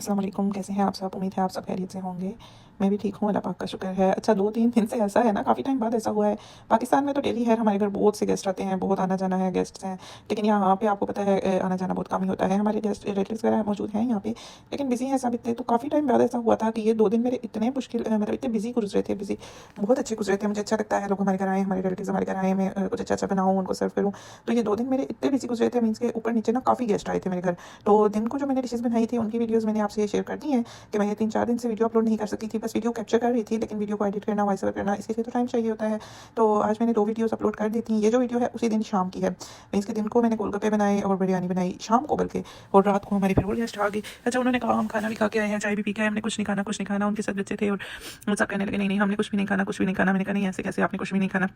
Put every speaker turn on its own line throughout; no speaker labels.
अस्सलाम वालेकुम, कैसे हैं आप सब? उम्मीद है आप सब खैरियत से होंगे। मैं भी ठीक हूँ, अल्लाह पाक का शुक्र है। अच्छा 2-3 दिन से ऐसा है ना, काफ़ी टाइम बाद ऐसा हुआ है। पाकिस्तान में तो डेली है, हमारे घर बहुत से गेस्ट आते हैं, बहुत आना-जाना है, गेस्ट्स हैं। लेकिन यहाँ पे आपको पता है आना-जाना बहुत कम ही होता है। हमारे गेस्ट रिलेटिव्स वगैरह मौजूद हैं यहाँ पे, लेकिन बिज़ी हैं सब इतने। तो काफ़ी टाइम बाद ऐसा हुआ था कि ये 2 दिन मेरे इतने मुश्किल मतलब इतने बिज़ी गुज़रे थे, बिज़ी बहुत अच्छे गुज़रे थे। मुझे अच्छा लगता है लोग हमारे घर आएँ, हमारे रिलेटिव्स हमारे घर आएँ, मैं कुछ अच्छा-अच्छा बनाऊँ, उनको सर्व करूँ। तो ये 2 दिन मेरे इतने बिज़ी गुज़रे थे, मीन्स के ऊपर-नीचे ना काफ़ी गेस्ट आए थे मेरे घर। तो दिन को जो मैंने डिशेज़ बनाई थी, उनकी वीडियोज़ मैंने आपसे शेयर कर दी हैं कि मैं ये 3-4 दिन से वीडियो अपलोड नहीं कर सकती थी। बस वीडियो कैप्चर कर रही थी, लेकिन वीडियो को एडिट करना, वॉइस ओवर करना, इसके लिए तो टाइम चाहिए होता है। तो आज मैंने 2 वीडियोज़ अपलोड कर दी थी। ये जो वीडियो है उसी दिन शाम की है। मीन्स के दिन को मैंने गोलगप्पे बनाए और बिरयानी बनाई, शाम को बल्कि, और रात को हमारे फिर और गेस्ट आ गए। अच्छा उन्होंने कहा हम खाना भी खा के आए हैं, चाय भी पी के आए, हमने कुछ नहीं खाना, कुछ नहीं खाना। उनके साथ बच्चे थे और वो सब कहने लगे नहीं, नहीं हमने कुछ भी नहीं खाना, कुछ भी नहीं खाना। मैंने कहा नहीं ऐसे कैसे, आपने कुछ भी नहीं खाना।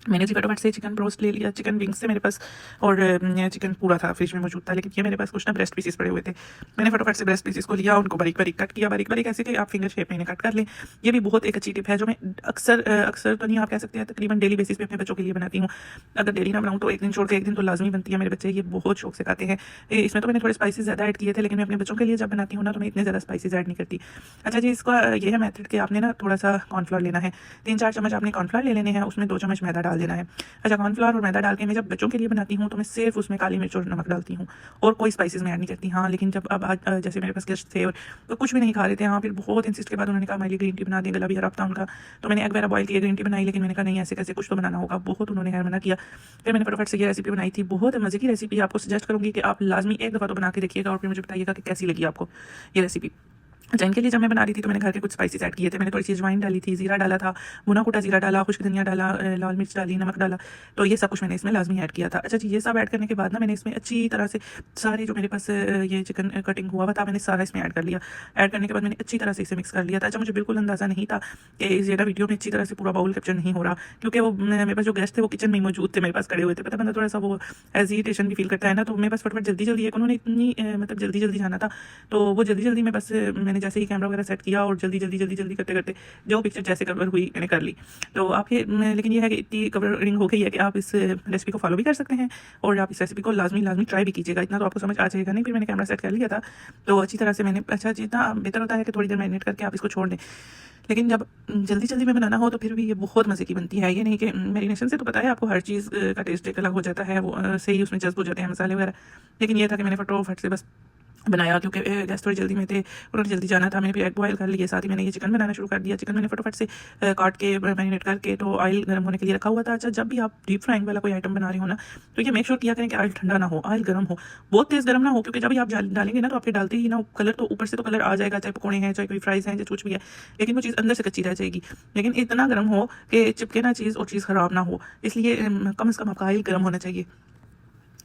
मैंने जी फटाफट से चिकन ब्रोस्ट ले लिया, चिकन विंग्स थे मेरे पास और चिकन पूरा था, फ्रिज में मौजूद था, लेकिन ये मेरे पास कुछ ना ब्रेस्ट पीसेस पड़े हुए थे। मैंने फटाफट से ब्रेस्ट पीसेस को लिया, उनको बारीक बारीक कट किया, बारीक बारीक ऐसे कि आप फिंगर शेप में इन्हें कट कर लें। ये भी बहुत एक अच्छी टिप है जो मैं अक्सर तो नहीं आप कह सकते हैं, तकरीबन डेली बेसिस पे अपने बच्चों के लिए बनाती हूँ। अगर डेली ना बनाऊँ तो एक दिन छोड़ के एक दिन तो लाजमी बनती है। मेरे बच्चे ये बहुत शौक से खाते हैं। इसमें तो मैंने थोड़े स्पाइसेस ज़्यादा ऐड किए थे, लेकिन मैं अपने बच्चों के लिए जब बनाती हूँ ना तो मैं इतने ज़्यादा स्पाइसेस ऐड नहीं करती। अच्छा जी, इसका ये है मेथड कि आपने ना थोड़ा सा कॉर्नफ्लोर लेना है, 3-4 चम्मच आपने कॉर्नफ्लोर ले लेने हैं, उसमें 2 चम्मच मैदा डाल देना है। अच्छा कॉर्नफ्लोर और मैदा डाल के मैं जब बच्चों के लिए बनाती हूँ तो मैं सिर्फ उसमें काली मिर्च और नमक डालती हूँ और कोई स्पाइसेस मैं ऐड नहीं करती। हाँ लेकिन जब अब आज जैसे मेरे पास गेस्ट थे और तो कुछ भी नहीं खा रहे थे, हाँ फिर बहुत इंसिस्ट के बाद उन्होंने कहा मेरे लिए ग्रीन टी बना दी, गला भी खराब था उनका। तो मैंने एक बार बॉयल किया ग्रीन टी बनाई, लेकिन मैंने कहा नहीं ऐसे कैसे, कुछ तो बनाना होगा। बहुत उन्होंने खैर मना किया। फिर मैंने फटाफट से ये रेसिपी बनाई थी, बहुत मज़े की रेसिपी। आपको सजेस्ट करूँगी कि आप लाजमी एक दफ़ा तो बना के देखिएगा और फिर मुझे बताइएगा कि कैसी लगी आपको ये रेसिपी। अच्छा इनके लिए जब मैं बना रही थी तो मैंने घर के कुछ स्पाइसेस ऐड किए थे। मैंने थोड़ी सी अजवाइन डाली थी, जीरा डाला था, भुना कुटा जीरा डाला, खुश्क धनिया डाला, लाल मिर्च डाली, नमक डाला। तो ये सब कुछ मैंने इसमें लाजमी ऐड किया था। अच्छा जी, ये सब ऐड करने के बाद ना मैंने इसमें अच्छी तरह से सारे जो मेरे पास ये चिकन कटिंग हुआ हुआ था, मैंने सारा इसमें ऐड कर लिया। ऐड करने के बाद मैंने अच्छी तरह से इसे मिक्स कर लिया था। अच्छा मुझे बिल्कुल अंदाज़ा नहीं था कि इस ज़्यादा वीडियो में अच्छी तरह से पूरा बाउल कैप्चर नहीं हो रहा, क्योंकि वो मेरे पास जो गेस्ट थे वो किचन में ही मौजूद थे, मेरे पास खड़े हुए थे। पता बंदा थोड़ा सा वो हेजिटेशन भी फील करता है ना, तो मेरे पास फटाफट जल्दी जल्दी एक उन्होंने इतनी मतलब जल्दी जल्दी जाना था, तो वो जल्दी जल्दी में बस मैंने जैसे ही कैमरा वगैरह सेट किया और जल्दी जल्दी जल्दी जल्दी करते करते जो पिक्चर जैसे कवर हुई मैंने कर ली। तो आप ये लेकिन ये है कि इतनी कवरिंग हो गई है कि आप इस रेसिपी को फॉलो भी कर सकते हैं और आप इस रेसिपी को लाजमी लाजमी ट्राई भी कीजिएगा। इतना तो आपको समझ आ जाएगा। नहीं फिर मैंने कैमरा सेट कर लिया था तो अच्छी तरह से मैंने, अच्छा जितना बेहतर होता है कि थोड़ी देर मैरिनेट करके आप इसको छोड़ दें, लेकिन जब जल्दी जल्दी में बनाना हो तो फिर भी ये बहुत मज़े की बनती है। ये नहीं कि मैरिनेशन से तो पता है आपको हर चीज़ का टेस्ट एक अलग हो जाता है, वो सही उसमें जज्ब हो जाते हैं मसाले वगैरह। लेकिन ये था कि मैंने फटाफट से बस बनाया, क्योंकि गेस्ट थोड़ी जल्दी में थे, उन्होंने जल्दी जाना था। मैंने फिर एग बॉयल कर लिए, साथ ही मैंने ये चिकन बनाना शुरू कर दिया। चिकन मैंने फटाफट से काट के मैरिनेट करके तो ऑयल गर्म होने के लिए रखा हुआ था। अच्छा जब भी आप डीप फ्राइंग वाला कोई आइटम बना रहे हो ना, तो ये मेक श्योर किया करें कि ऑयल ठंडा ना हो, ऑयल गर्म हो, बहुत तेज़ गर्म ना हो, क्योंकि जब भी आप डालेंगे ना तो आपके डालते ही ना कलर तो ऊपर से तो कलर आ जाएगा, चाहे पकौड़े हैं चाहे कोई फ्राइज़ हैं चाहे कुछ भी है, लेकिन वो चीज़ अंदर से कच्ची रह जाएगी। लेकिन इतना गर्म हो कि चिपके ना चीज़ और चीज़ ख़राब ना हो, इसलिए कम से कम आपका ऑयल गर्म होना चाहिए।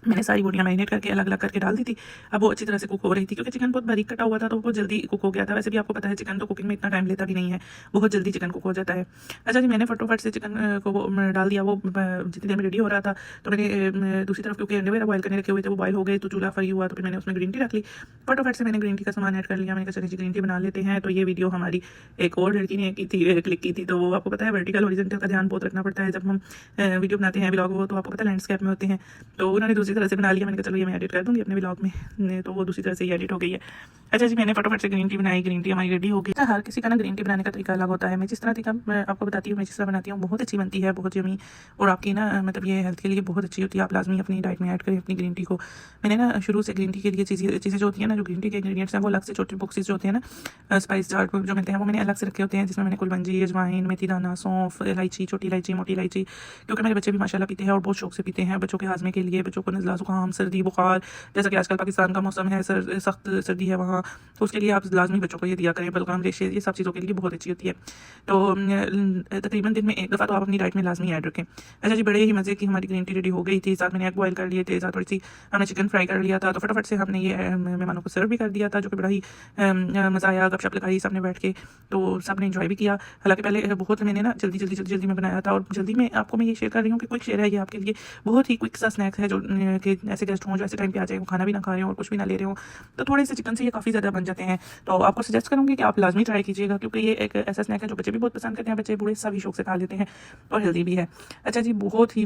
मैंने सारी बोटियाँ मैरिनेट करके अलग अलग करके डाल दी थी। अब वो अच्छी तरह से कुक हो रही थी, क्योंकि चिकन बहुत बारीक कटा हुआ था तो वो जल्दी कुक हो गया था। वैसे भी आपको पता है चिकन तो कुकिंग में इतना टाइम लेता भी नहीं है, बहुत जल्दी चिकन कुक हो जाता है। अच्छा जी, मैंने फटाफट से चिकन को वो डाल दिया। वो जितनी देर में रेडी हो रहा था तो मैंने दूसरी तरफ, क्योंकि अंडे वगैरह बॉयल करने रखे हुए थे, वो बॉयल हो गए तो चूल्हा फ्री हुआ, तो फिर मैंने उसमें ग्रीन टी रख ली। फटाफट से मैंने ग्रीन टी का सामान ऐड कर लिया। मैंने कहा चलिए जी ग्रीन टी बना लेते हैं। तो ये वीडियो हमारी एक और लड़की ने की थी, क्लिक की थी। तो वो आपको पता है वर्टिकल हॉरिजॉन्टल का ध्यान बहुत रखना पड़ता है जब हम वीडियो बनाते हैं व्लॉग, वो तो आपको पता है लैंडस्केप में होते हैं। तो उन्होंने दूसरी तरह से बना लिया। मैंने कहा चलो ये मैं एडिट कर दूँगी अपने व्लॉग में, तो वो दूसरी तरह से ही एडिट हो गई है। अच्छा जी, मैंने फटाफट से ग्रीन टी बनाई, ग्रीन टी हमारी रेडी हो गई। हर किसी का ना ग्रीन टी बनाने का तरीका अलग होता है। मैं जिस तरह तरीका मैं आपको बताती हूँ, मैं जिस तरह बनाती हूँ बहुत अच्छी बनती है, बहुत यमी, और आपकी ना मतलब ये हेल्थ के लिए बहुत अच्छी होती है। आप लाजमी अपनी डाइट में ऐड करें अपनी ग्रीन टी को। मैंने ना शुरू से ग्रीन टी के लिए चीज़ें जो होती हैं ना, जो ग्रीन टी के इंग्रीडियंट्स हैं वो अलग से छोटे बॉक्सेस जो होते हैं ना, स्पाइस चार्ट जो मिलते हैं वो मैंने अलग से रखे होते हैं, जिसमें मैंने कुलवंजी, अजवाइन, मेथी दाना, सौंफ, इलायची, छोटी इलायची, मोटी इलायची, क्योंकि मेरे बच्चे भी माशाल्लाह पीते हैं और बहुत शौक से पीते हैं। बच्चों के हाजमे के लिए, बच्चों को नज़ला ज़ुकाम, सर्दी बुखार, जैसा कि आजकल पाकिस्तान का मौसम है, सख्त सर्दी है वहाँ, तो उसके लिए आप लाजमी बच्चों को ये दिया करें। बलगम, रेशे, ये सब चीज़ों के लिए बहुत अच्छी होती है। तो तकरीबन दिन में एक दफ़ा तो आप अपनी डाइट में लाजमी ऐड रखें। अच्छा जी, बड़े ही मज़े की हमारी ग्रीन टी रेडी हो गई थी। साथ मैंने एग बॉयल कर लिए थे, साथ थोड़ी सी हमने चिकन फ्राई कर लिया था। तो फटाफट से हमने ये मेहमानों को सर्व भी कर दिया था, जो कि बड़ा ही मज़ा आया। गपशप लगाई सबने बैठ के, तो सब ने इन्जॉय भी किया। हालांकि पहले बहुत मैंने ना जल्दी में बनाया था, और जल्दी में आपको मैं ये शेयर कर रही हूँ कि क्विक शेयर है ये आपके लिए, बहुत ही क्विक सा स्नैक्स है जो हैं कि ऐसे गेस्ट हों जो ऐसे टाइम पे आ जाए, वो खाना भी ना खा रहे हो और कुछ भी ना ले रहे हो, तो थोड़े से चिकन से ये काफ़ी ज़्यादा बन जाते हैं। तो आपको सजेस्ट करूँगी कि आप लाजमी ट्राई कीजिएगा, क्योंकि ये एक ऐसा स्नैक है जो बच्चे भी बहुत पसंद करते हैं, बच्चे बूढ़े सभी शौक से खा लेते हैं और हेल्दी भी है। अच्छा जी, बहुत ही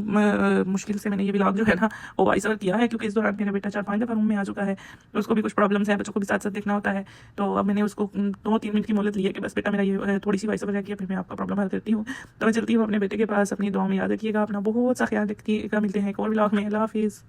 मुश्किल से मैंने ये व्लॉग जो है ना वो वॉइस ओवर किया है, क्योंकि इस दौरान मेरा बेटा 4-5 दफ़ा रूम में आ चुका है, तो उसको भी कुछ प्रॉब्लम्स हैं, बच्चों को भी साथ साथ देखना होता है। तो अब मैंने उसको 2-3 मिनट की मोहलत ली है कि बस बेटा मेरा ये थोड़ी सी वॉइस ओवर रह गई है, फिर मैं आपका प्रॉब्लम हल करती हूँ। तो मैं चलती हूँ अपने बेटे के पास। अपनी दुआ में याद रखिएगा, अपना बहुत सा ख्याल रखिएगा। मिलते हैं एक और व्लॉग में। अल्लाह हाफिज़।